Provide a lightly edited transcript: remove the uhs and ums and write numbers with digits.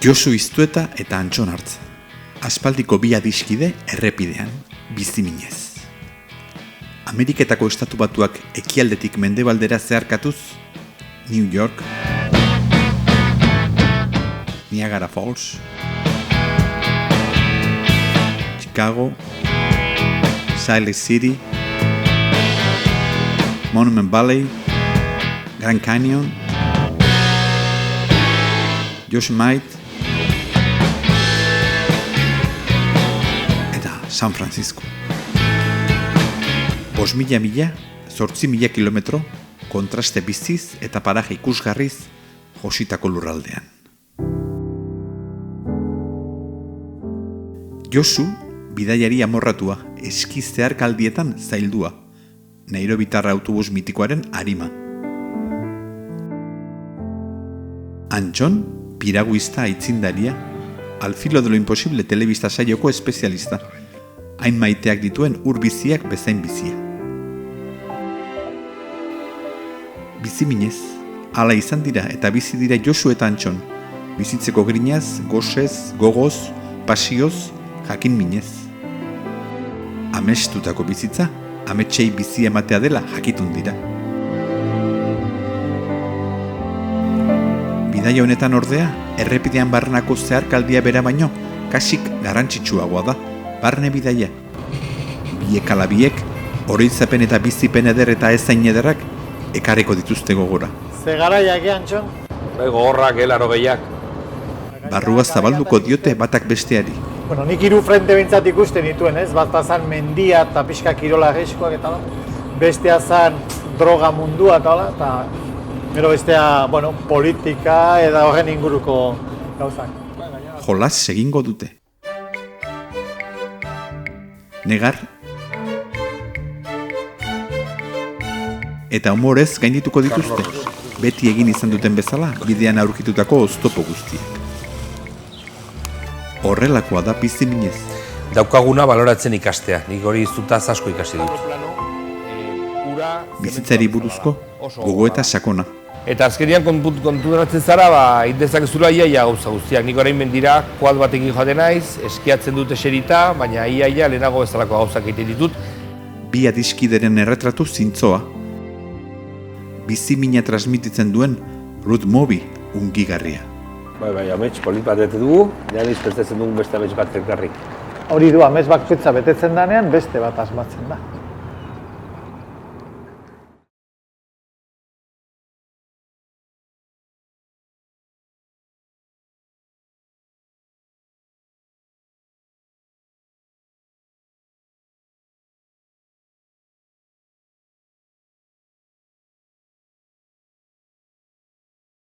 Josu Iztueta eta Antxon Artza. Aspaldiko bi adiskide errepidean, biziminez. Ameriketako Estatu Batuak ekialdetik mendebaldera zeharkatuz, New York, Niagara Falls, Chicago, Salt Lake City, Monument Valley, Grand Canyon, Yosemite, eta San Francisco. 5.000 mila, 8.000 kilometro, kontraste biziz eta paraje ikusgarriz jositako lurraldean. Josu, bidaiari amorratua, eski zeharkaldietan zaildua, Nairobitarra autobus mitikoaren arima. Antxon, piraguista aitzindaria, Al filo de lo imposible telebista saioko espezialista, hain maiteak dituen ur biziak bezain bizia. Biziminez, hala izan dira eta bizi dira Josu eta Antxon, bizitzeko grinaz, gozez, gogoz, pasioz, jakin minez. Amestutako bizitza, ametsei bizi ematea dela jakitun dira. Bidaia honetan ordea, errepidean barnako zeharkaldia bera baino, kasik garrantzitsuagoa da, barne bidaia. Biek ala biek, oroitzapen eta bizipen eder eta ezain ederrak, ekarriko dituzte gogora. Ze garaiak, Antxon? Gogorrak, laro gehiak. Barrua zabalduko diote batak besteari. Bueno, nik 3 frente bintzat ikusten dituen, ez? Bata zan mendia eta pixka kirola geskoak eta bestea zan droga mundua eta gero bestea, bueno, politika eta horren inguruko gauzak. Jolas egingo dute. Negar eta humorez gaindituko dituzte, beti egin izan duten bezala bidean aurkitutako oztopo guztiak. Horrelakoa da biziminez. Daukaguna baloratzen ikastea, nik hori iztutaz asko ikasi dut. Bizitzari buruzko, gogoeta sakona. Eta azkenian konturatzen zara, indezakezula iaia gauza guztiak. Nik orain mendira, kuad batekin joaten naiz, eskiatzen dute eserita, baina iaia lehenago bezalako gauzak egiten ditut. Bi adiskideren erretratu zintzoa. Bizimina transmititzen duen Ruth Moby ungigarria. Bai, amets polit bat bete dugu, janiz prestatzen dugun beste amets bat elkarrik. Hori du, amets bakoitza betetzen danean, beste bat asmatzen da.